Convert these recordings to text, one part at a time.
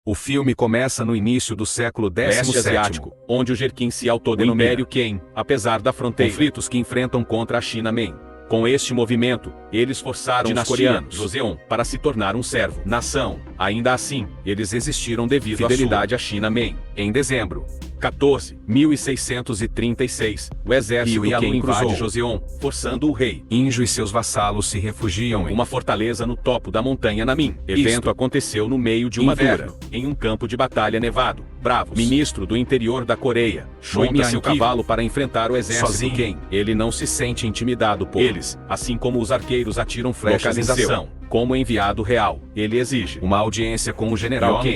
O filme começa no início do século Leste asiático, onde o Jerkin se autodenomina Império Qin, apesar da fronteira. Conflitos que enfrentam contra a China Man. Com este movimento, eles forçaram os coreanos Joseon para se tornar um servo-nação. Ainda assim, eles existiram devido à fidelidade à China Man. Em dezembro 1636, o exército Qin invade Joseon, forçando o rei Injo e seus vassalos se refugiam em uma fortaleza no topo da montanha Namin. Evento aconteceu no meio de uma inverno, em um campo de batalha nevado. Bravos, ministro do interior da Coreia, monta seu cavalo para enfrentar o exército Qin. Ele não se sente intimidado por eles, assim como os arqueiros atiram flechas em seu. Como enviado real, ele exige uma audiência com o general Qin.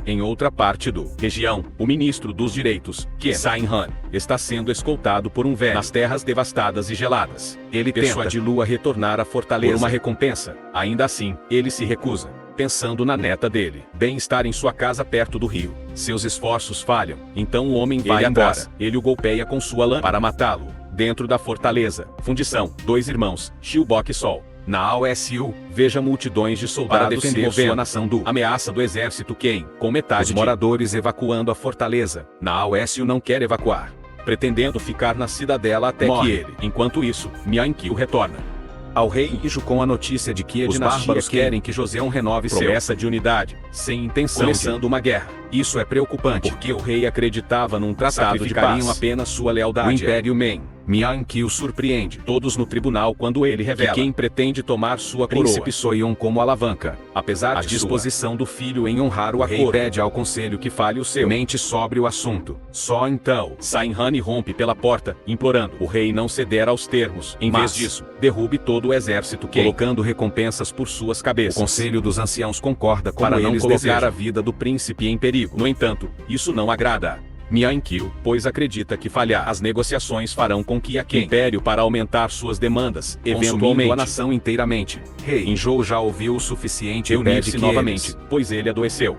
Em outra parte do região, o ministro dos direitos, Qin Sain-Han, está sendo escoltado por um velho nas terras devastadas e geladas. Ele persuade-o a retornar à fortaleza por uma recompensa. Ainda assim, ele se recusa, pensando na neta dele, bem-estar em sua casa perto do rio. Seus esforços falham, então o homem vai embora. Ele o golpeia com sua lâmina para matá-lo. Dentro da fortaleza, fundição, 2 irmãos, Shilbok e Sol. Na OSU, veja multidões de soldados para defender sua nação do ameaça do exército Qin, com metade dos moradores evacuando a fortaleza. Na OSU não quer evacuar, pretendendo ficar na cidadela até que ele. Enquanto isso, Miankyu retorna ao rei Injo com a notícia de que os bárbaros querem que Joseon renove promessa de unidade, sem intenção começando uma guerra. Isso é preocupante, porque o rei acreditava num tratado de paz, apenas sua lealdade. O Império Man. Miankyu surpreende todos no tribunal quando ele revela que quem pretende tomar sua coroa, Príncipe Soyeon, como alavanca. Apesar de disposição do filho em honrar o acordo, pede ao conselho que fale o seu mente sobre o assunto. Só então, Sain-Han rompe pela porta, implorando o rei não ceder aos termos. Em vez disso, derrube todo o exército Qin, colocando recompensas por suas cabeças. O conselho dos anciãos concorda com para não colocar a vida do príncipe em perigo. No entanto, isso não agrada Miankyu, pois acredita que falhar as negociações farão com que a Qin Império para aumentar suas demandas, eventualmente a nação inteiramente. Rei Injo já ouviu o suficiente e pede novamente, pois ele adoeceu.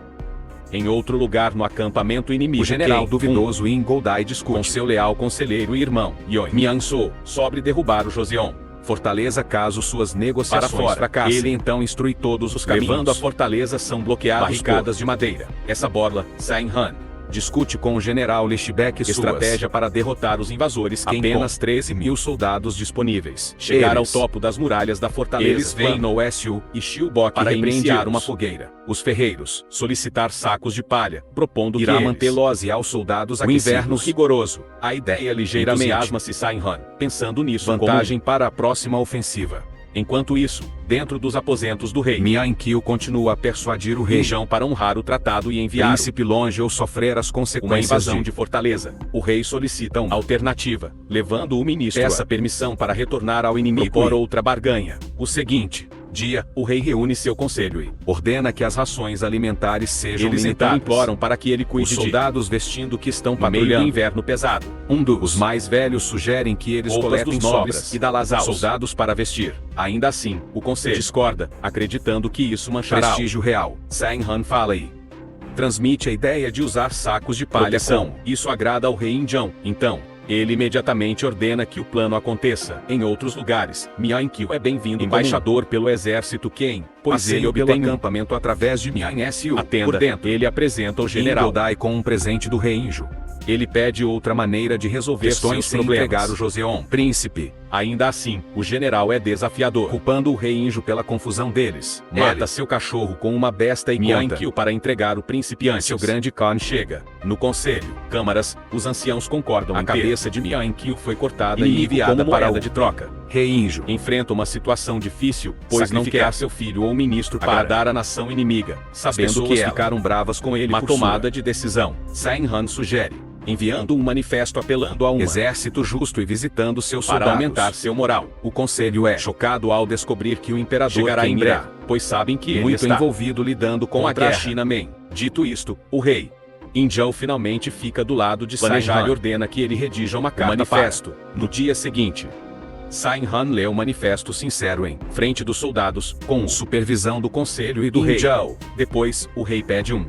Em outro lugar no acampamento inimigo, o general duvidoso Ingoldai discute com seu leal conselheiro e irmão, Yoi Mianso, sobre derrubar o Joseon. Fortaleza caso suas negociações fracassem. Ele então instrui todos os caminhos. Levando a fortaleza são bloqueadas barricadas de madeira. Essa borla, Sain-Han discute com o general Lichbeck estratégia para derrotar os invasores Qin. Apenas 13.000 soldados disponíveis. Chegar ao topo das muralhas da fortaleza. Eles veem no OSU e Shilbok para iniciar uma fogueira. Os ferreiros solicitar sacos de palha, propondo que irá mantê-los e aos soldados aquecidos. O inverno rigoroso. A ideia ligeiramente entusiasma-se Sain-Han, pensando nisso. Vantagem para a próxima ofensiva. Enquanto isso, dentro dos aposentos do rei, Miankyu continua a persuadir o rei para honrar o tratado e enviar o príncipe longe ou sofrer as consequências. Uma invasão de fortaleza. O rei solicita uma alternativa, levando o ministro essa permissão para retornar ao inimigo por outra barganha. O seguinte dia, o rei reúne seu conselho e ordena que as rações alimentares sejam limitadas. Eles então imploram para que ele cuide de soldados vestindo que estão patrulhando inverno pesado. Os mais velhos sugerem que eles coletem sobras e dá-las aos soldados para vestir. Ainda assim, o conselho discorda, acreditando que isso manchará o prestígio real. Sain-Han fala e transmite a ideia de usar sacos de palha. Isso agrada ao rei Injão. Então, ele imediatamente ordena que o plano aconteça. Em outros lugares, Miankyu é bem-vindo embaixador pelo exército Qin, pois ele obtém acampamento através de Miansu. Por dentro, ele apresenta o general Ingoldai com um presente do rei Injo. Ele pede outra maneira de resolver questões sem entregar o Joseon. Príncipe. Ainda assim, o general é desafiador, culpando o rei Injo pela confusão deles. Mata seu cachorro com uma besta e Miankyu para entregar o príncipe antes. Seu grande Khan chega. No conselho, câmaras, os anciãos concordam. A cabeça de Miankyu foi cortada e enviada para a moeda de troca. Rei Injo enfrenta uma situação difícil, pois não quer seu filho ou ministro para agradar a nação inimiga, sabendo que ficaram bravas com ele por tomada de decisão. Sain-Han sugere, enviando um manifesto apelando a um exército justo e visitando seus soldados para aumentar seu moral. O conselho é chocado ao descobrir que o imperador chegará em breve, pois sabem que ele está envolvido lidando com a guerra. China Man. Dito isto, o rei Injão finalmente fica do lado de Sain-Han e ordena que ele redija uma carta manifesto. No dia seguinte, Sain-Han lê o manifesto sincero em frente dos soldados, com supervisão do conselho e do rei. Depois, o rei pede um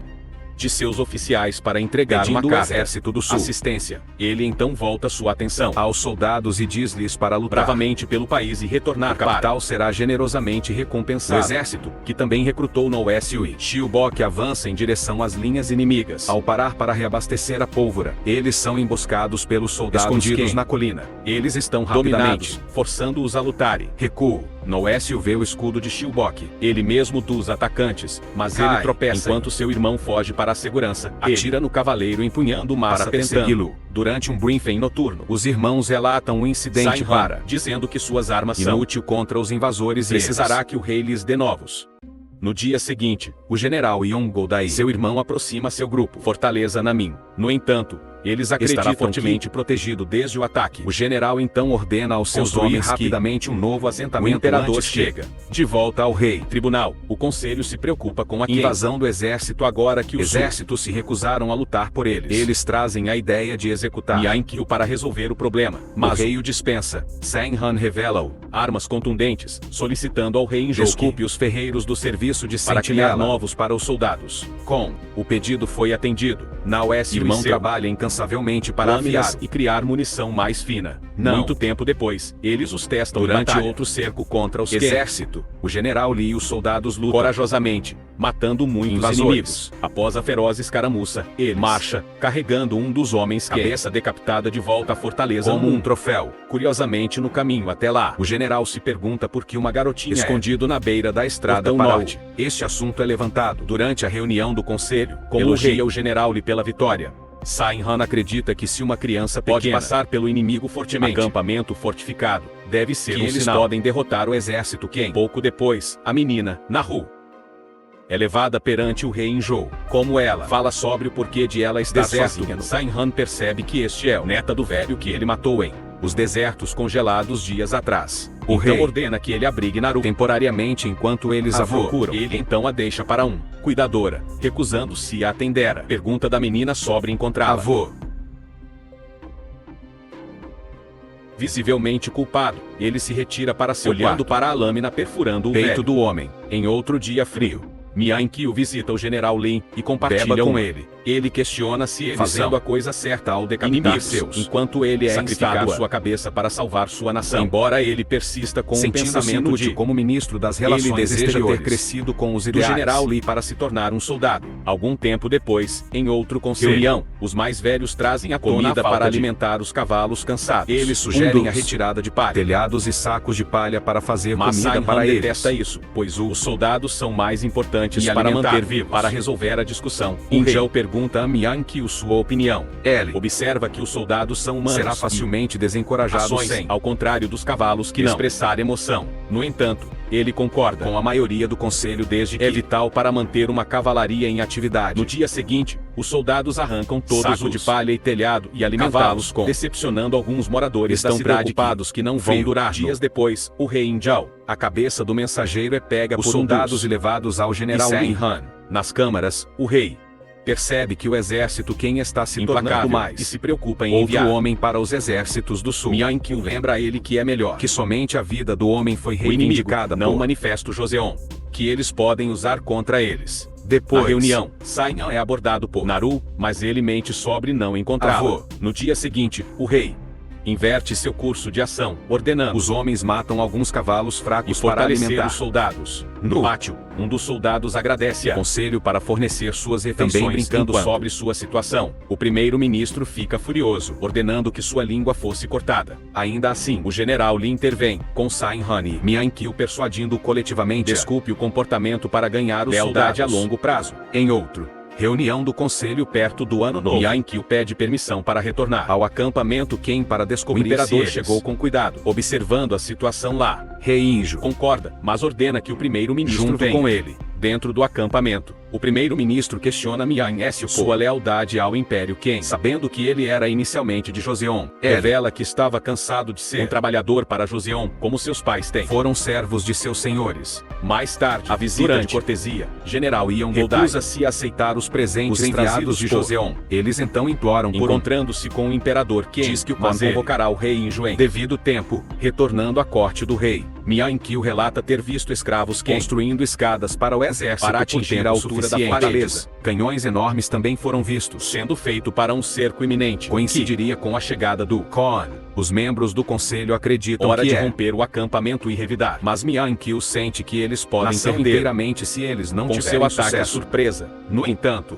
de seus oficiais para entregar pedindo uma ao carta. exército do sul Assistência. Ele então volta sua atenção aos soldados e diz-lhes para lutar bravamente pelo país e retornar O capital será generosamente o recompensado. exército, que também recrutou no Oeste. Shilbok avança em direção às linhas inimigas. Ao parar para reabastecer a pólvora, eles são emboscados pelos soldados Escondidos na colina. Eles estão Rapidamente, dominados, forçando-os a lutarem. Recuo. No Oeste vê o escudo de Shilbok, ele mesmo dos atacantes, mas Cai, ele tropeça enquanto seu irmão foge para a segurança. Atira no cavaleiro empunhando uma Para massa persegui-lo. Durante um briefing noturno, Os irmãos relatam o incidente Sai para dizendo que suas armas são inútil contra os invasores e precisará que o rei lhes dê novos. No dia seguinte, o general Yongodai, seu irmão aproxima seu grupo, Fortaleza Namin. No entanto, eles acreditam fortemente protegido desde o ataque. o general então ordena aos seus Construir homens rapidamente um novo o assentamento. imperador antes que chega de volta ao rei. Tribunal, o conselho se preocupa com a Invasão do exército. agora que os Exércitos se recusaram a lutar por eles. Eles trazem a ideia de executar Miankil para resolver o problema, Mas mas o rei o dispensa. Senhan revela-o. Armas contundentes, solicitando ao rei Enjoki Desculpe os ferreiros do serviço de para sentinela criar novos para os soldados. Com O pedido foi atendido. Na Oeste, irmão seu trabalha incansavelmente para afiar lâminas e criar munição mais fina. Não. Muito tempo depois, eles os testam Durante durante outro outro cerco contra os exército. O general Lee e os soldados lutam corajosamente, matando muitos Invasores. inimigos. Após a feroz escaramuça, ele marcha, carregando um dos homens cabeça decapitada de volta à fortaleza como Mun. um troféu. Curiosamente, no caminho até lá, O general se pergunta por que uma garotinha escondido na beira da estrada Portão para Norte. Este assunto é levantado Durante a reunião do conselho, Como elogia rei. o general Lee pela vitória. Sainhan acredita que se uma criança pode Pequena. passar pelo inimigo fortemente, acampamento fortificado, deve ser que eles podem derrotar o exército Ken. Pouco depois, a menina, Naru, é levada perante o rei Enjou. Como ela fala sobre o porquê de ela estar Deserto. sozinha, Sainhan percebe que este é o neta do velho que ele matou em os desertos congelados dias atrás. O Então rei ordena que ele abrigue Naru temporariamente enquanto eles a Avô. procuram. Ele então a deixa para um cuidadora, recusando-se a atender. Pergunta da menina sobre encontrá-la. Avô. Visivelmente culpado, ele se retira para seu Olhando quarto para a lâmina perfurando o Peito velho. do homem. Em outro dia frio, Miankil visita o general Lin e compartilha Beba com ele. Ele questiona se ele Fazendo fazendo a coisa certa ao decapitar inimigos seus, enquanto ele é sacrificar instado a sua sua cabeça para salvar sua nação. Embora ele persista com o Sentindo-se pensamento inútil de como ministro das ele relações deseja exteriores. ter crescido com os do ideais. general Lee para se tornar um soldado. Algum tempo depois, em outro conselho, Reunião. os mais velhos trazem a comida a falta para de- alimentar os cavalos cansados. Eles sugerem Um a dos retirada de palha, telhados e sacos de palha para fazer Mas comida Sainhan para eles. detesta isso, pois os soldados são mais importantes E para alimentar manter vivos. vivos. Para resolver a discussão, O rei Injel pergunta a Miankil sua opinião. Ele Observa que os soldados são humanos será e facilmente desencorajado ações, sem ao contrário dos cavalos que não expressar emoção. No entanto, ele concorda com a maioria do conselho desde que é vital para manter uma cavalaria em atividade. No dia seguinte, os soldados arrancam todos Sacos o de palha e telhado e alimentá-los com, decepcionando alguns moradores Estão da cidade preocupados que não vão frio, durar. no- Dias depois, o rei Injal, a cabeça do mensageiro é pega os por soldados um dos e levados ao general e Lee. Sainhan. Nas câmaras, o rei percebe que o exército quem está se tornando Implacável mais e se preocupa em Outro enviar homem para os exércitos do sul. Miankil lembra a ele que é melhor Que somente a vida do homem foi o inimigo, reivindicada não o por manifesto Joseon, que eles podem usar contra eles. depois Na reunião, Sainhan é abordado por Naru, mas ele mente sobre não encontrá-lo. Avô. No dia seguinte, o rei inverte seu curso de ação, ordenando os homens matam alguns cavalos e fracos para fortalecer alimentar. os soldados. No No pátio, um dos soldados agradece ao conselho para fornecer suas refeições, Também brincando enquanto enquanto sobre sua situação. O primeiro-ministro fica furioso, ordenando que sua língua fosse cortada. Ainda assim, o general Lee intervém, com Sainhan e Miankil persuadindo coletivamente desculpe o comportamento para ganhar os lealdade a soldados. longo prazo. Em outro, Reunião do conselho perto do ano novo. Miankil pede permissão para retornar ao acampamento Ken para descobrir O imperador se eles chegou com cuidado, observando a situação lá. Rei Injo Concorda, mas ordena que o primeiro-ministro Junto venha com ele. Dentro do acampamento, o primeiro-ministro questiona Mian-Esio por sua lealdade ao Império Ken, sabendo que ele era inicialmente de Joseon. Revela que estava cansado de ser um trabalhador para Joseon, como seus pais têm. foram servos de seus senhores. Mais tarde, a visita Durante de cortesia, General Ion Goldai Recusa-se a aceitar os presentes os enviados trazidos de por- Joseon. Eles então imploram por encontrando-se com o imperador Ken, Diz que o mas Khan convocará o rei em Joen. Devido tempo, retornando à corte do rei. Mian-Kil relata ter visto escravos construindo escadas para o exército para atingir a altura da fortaleza. Canhões enormes também foram vistos, sendo feito para um cerco iminente. Coincidiria com a chegada do Khan. Os membros do conselho acreditam Hora que de é romper o acampamento e revidar. Mas Mian-Kil sente que eles podem perder inteiramente se eles não com tiverem seu ataque sucesso. surpresa. No entanto,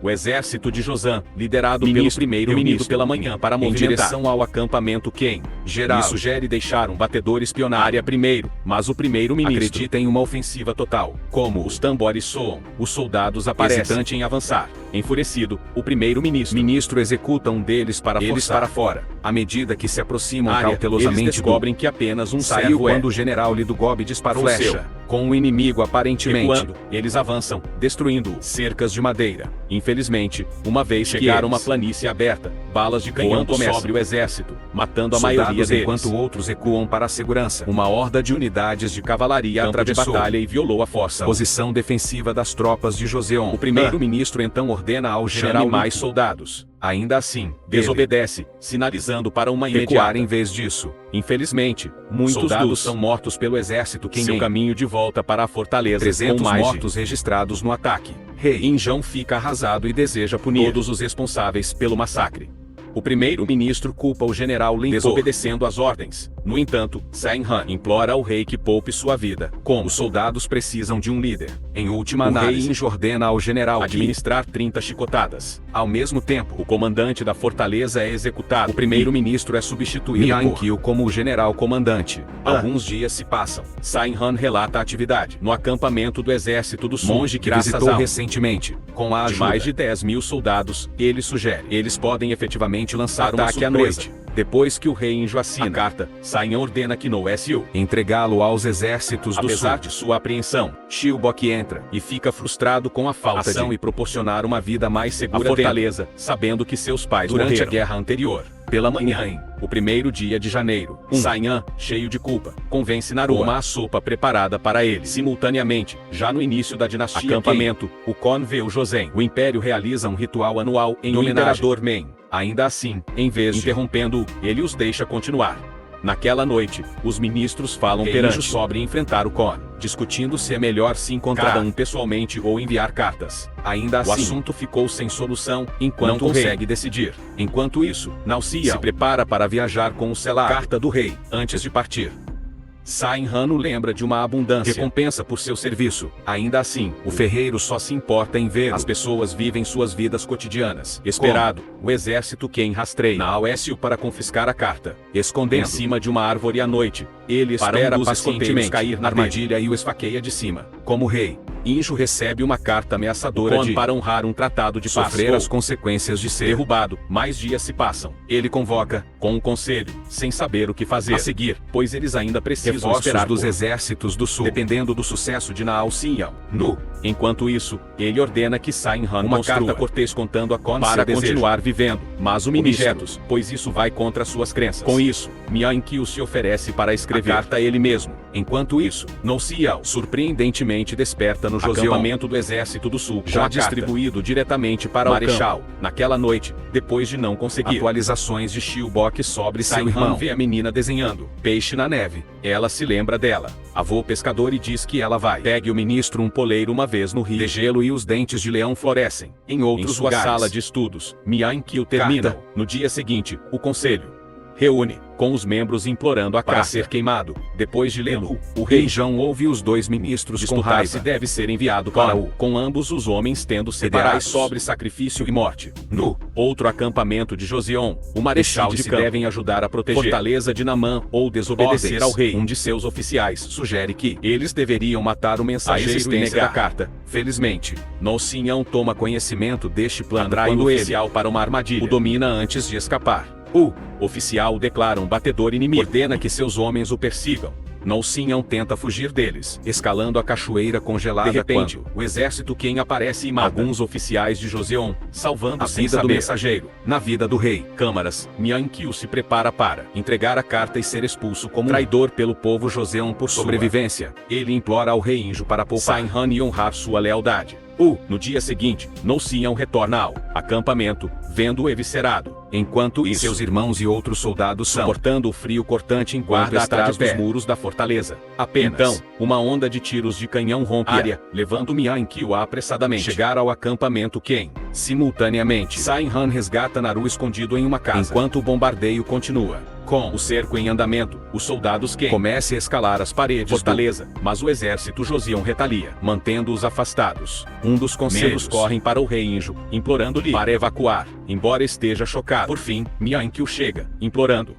o exército de Josan, liderado pelo primeiro-ministro pela manhã para movimentar em direção ao acampamento Ken, Geral. lhe sugere deixar um batedor espionar a área primeiro, mas o primeiro-ministro acredita em uma ofensiva total. Como os tambores soam, os soldados aparecem, hesitante em avançar. Enfurecido, o primeiro-ministro executa um deles para forçar fora. À medida que se aproximam eles cautelosamente descobrem que apenas um saiu servo quando o general Lidugob disparou flecha. Com o inimigo aparentemente Recuando, eles avançam, destruindo cercas de madeira. Infelizmente, uma vez chegaram a uma planície aberta, balas de canhão começam sobre o exército, matando a maioria deles. Enquanto outros recuam para a segurança. Uma horda de unidades de cavalaria atravessou a batalha e violou a força. Posição defensiva das tropas de Joseon. O primeiro-ministro então ordena ao general mais soldados. Ainda assim, desobedece, sinalizando para uma imediata em vez disso. Infelizmente, muitos soldados são mortos pelo exército Qin. Seu caminho de volta para a fortaleza 300 com mais mortos registrados no ataque. Rei Injão fica arrasado e deseja punir todos os responsáveis pelo massacre. O primeiro-ministro culpa o general Lin desobedecendo as ordens. No entanto, Sain-Han implora ao rei que poupe sua vida. Como os soldados precisam de um líder. Em última análise, o rei Injo ordena ao general administrar 30 chicotadas. Ao mesmo tempo, o comandante da fortaleza é executado. O primeiro-ministro é substituído Mian-Kil como o general comandante. Alguns dias se passam. Sain-Han relata a atividade no acampamento do exército do sul. Monge que visitou recentemente. Com a ajuda de mais de 10.000 soldados, ele sugere. Eles podem efetivamente lançar um ataque à noite. Depois que o rei Injo assina a carta, Sain ordena que no SU entregá-lo aos exércitos do sul. Apesar de sua apreensão, Shilbok entra e fica frustrado com a falta de e proporcionar uma vida mais segura à fortaleza, sabendo que seus pais durante a guerra anterior. Pela manhã, o primeiro dia de janeiro, Sain-Han, cheio de culpa, convence Naruma a sopa preparada para ele. Simultaneamente, já no início da dinastia acampamento, o Kon vê o Josen. O Império realiza um ritual anual em homenagem ao Imperador Men. Ainda assim, em vez de interrompendo-o, ele os deixa continuar. Naquela noite, os ministros falam perante sobre enfrentar o Kon, discutindo se é melhor se encontrar cada um pessoalmente ou enviar cartas. Ainda assim, o assunto ficou sem solução, enquanto não consegue decidir. Enquanto isso, Naucia se prepara para viajar com o selar carta do rei, antes de partir. Sain-Han lembra de uma abundância recompensa por seu serviço. Ainda assim, o ferreiro só se importa em ver as pessoas vivem suas vidas cotidianas. Esperado, o exército Qin rastreia na Aosu para confiscar a carta, escondendo em cima de uma árvore à noite. Ele espera pacientemente cair na armadilha e o esfaqueia de cima. Como rei, Injo recebe uma carta ameaçadora para honrar um tratado de paz. Sofrer as consequências de ser derrubado. Mais dias se passam. Ele convoca, com um conselho, sem saber o que fazer a seguir, pois eles ainda precisam esperar dos exércitos do sul, dependendo do sucesso de Naal Sinyal. Enquanto isso, ele ordena que Sain-Han uma carta cortês contando a Kon para continuar vivendo, mas o objetos, pois isso vai contra suas crenças. Com isso, Mian-Kil se oferece para escrever a carta ele mesmo. Enquanto isso, Noucial surpreendentemente desperta no acampamento do exército do sul, já distribuído diretamente para o Marechal. Naquela noite, depois de não conseguir atualizações de Shilbok sobre seu irmão, vê a menina desenhando peixe na neve. Ela se lembra dela. Avô pescador e diz que ela vai. Pegue o ministro um poleiro uma vez no rio de gelo e os dentes de leão florescem. Em outros lugares, sala de estudos, Mian-Kil termina. No dia seguinte, o conselho reúne, com os membros implorando a carta para ser queimado. Depois de lê-lo, o rei Jão ouve os dois ministros com raiva se deve ser enviado para o, com ambos os homens tendo separados sobre sacrifício e morte. No outro acampamento de Joseon, o marechal de campo devem ajudar a proteger fortaleza de Namã ou desobedecer ao rei. Um de seus oficiais sugere que eles deveriam matar o mensageiro e negar a carta. Felizmente, Noucian toma conhecimento deste plano quando o oficial para uma armadilha o domina antes de escapar. O oficial declara um batedor inimigo, ordena que seus homens o persigam. Noucian tenta fugir deles, escalando a cachoeira congelada. De repente, o exército Qin aparece e mata alguns oficiais de Joseon, salvando a vida do mensageiro. Na vida do rei, Câmaras, Mian-Kil se prepara para entregar a carta e ser expulso como traidor pelo povo Joseon por sobrevivência. Ele implora ao rei Injo para poupar Sain-Han e honrar sua lealdade. No dia seguinte, Noucian retorna ao acampamento, vendo-o eviscerado. Enquanto isso, Seus irmãos e outros soldados são suportando o frio cortante em Guarda guarda está atrás de pé. dos muros da fortaleza. Apenas então, uma onda de tiros de canhão rompe a área, levando Miankil a apressadamente chegar ao acampamento Ken. Simultaneamente, Sain-Han resgata Naru escondido em uma casa, enquanto o bombardeio continua. Com o cerco em andamento, os soldados Ken começam a escalar as paredes da fortaleza, mas o exército Joseon retalia, mantendo-os afastados. Um dos conselheiros correm para o rei Injo, implorando-lhe para evacuar, embora esteja chocado. Por fim, Miankil chega, implorando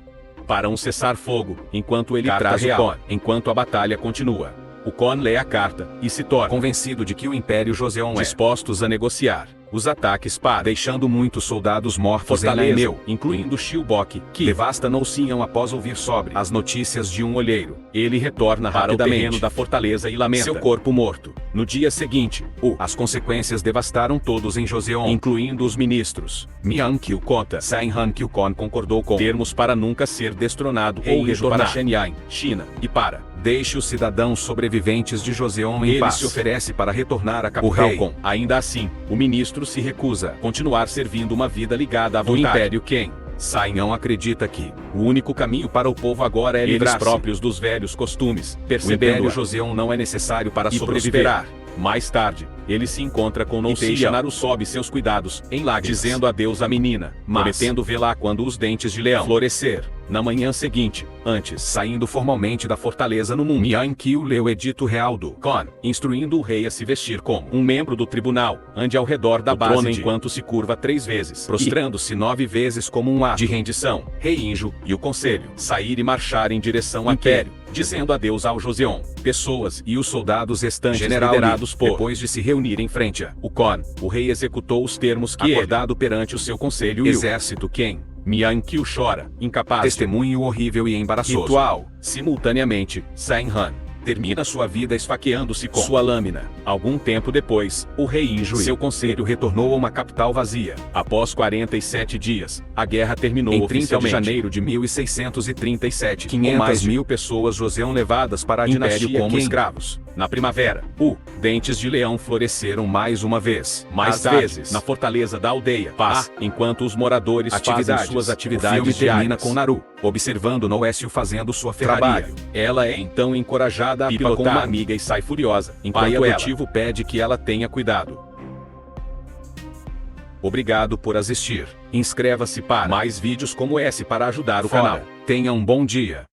para um cessar-fogo, enquanto ele traz o Kon. Enquanto a batalha continua, o Kon lê a carta e se torna convencido de que o Império Joseon é dispostos a negociar os ataques para, deixando muitos soldados mortos em Naemeu, incluindo Shilbok, que devasta Nousian após ouvir sobre as notícias de um olheiro. Ele retorna para o terreno da fortaleza e lamenta seu corpo morto. No dia seguinte, as consequências devastaram todos em Joseon, incluindo os ministros. Miankil conta Sain-Han que o Kon concordou com termos para nunca ser destronado ou retornar para Shenyang, China, e para deixe os cidadãos sobreviventes de Joseon em paz. Ele se oferece para retornar à capital com. Ainda assim, o ministro se recusa a continuar servindo uma vida ligada à vontade do Império Ken. Sain-Han acredita que o único caminho para o povo agora é livrar-se próprios dos velhos costumes, percebendo que Joseon não é necessário para sobreviver. Mais tarde, ele se encontra com Nousian. Naru sob seus cuidados, em lágrimas, dizendo adeus à menina, prometendo vê-la quando os dentes de leão florescer. Na manhã seguinte, antes saindo formalmente da fortaleza no mundo, Miankil lê o edito real do Kon, instruindo o rei a se vestir como um membro do tribunal, ande ao redor da base enquanto se curva 3 vezes, prostrando-se 9 vezes como um ato de rendição. Rei Injo e o conselho sair e marchar em direção ao Império, dizendo adeus ao Joseon. Pessoas e os soldados restantes liderados por. Depois de se reunir em frente a Kon, o rei executou os termos que acordado perante o seu conselho e o exército Ken. Miankil chora, incapaz. Testemunho horrível e embaraçoso. Ritual. Simultaneamente, Sain-Han termina sua vida esfaqueando-se com sua lâmina. Algum tempo depois, o rei Injo e seu conselho retornou a uma capital vazia. Após 47 dias, a guerra terminou em 30 de janeiro de 1637. 500 mil pessoas Joseon levadas para a dinastia como escravos. Na primavera, dentes de leão floresceram mais uma vez. Mais vezes, na fortaleza da aldeia, paz, enquanto os moradores fazem suas atividades. O filme termina com Naru observando Noécio fazendo sua ferraria. Ela é então encorajada a pipa com uma amiga e sai furiosa, enquanto o adotivo pede que ela tenha cuidado. Obrigado por assistir. Inscreva-se para mais vídeos como esse para ajudar o canal. Tenha um bom dia.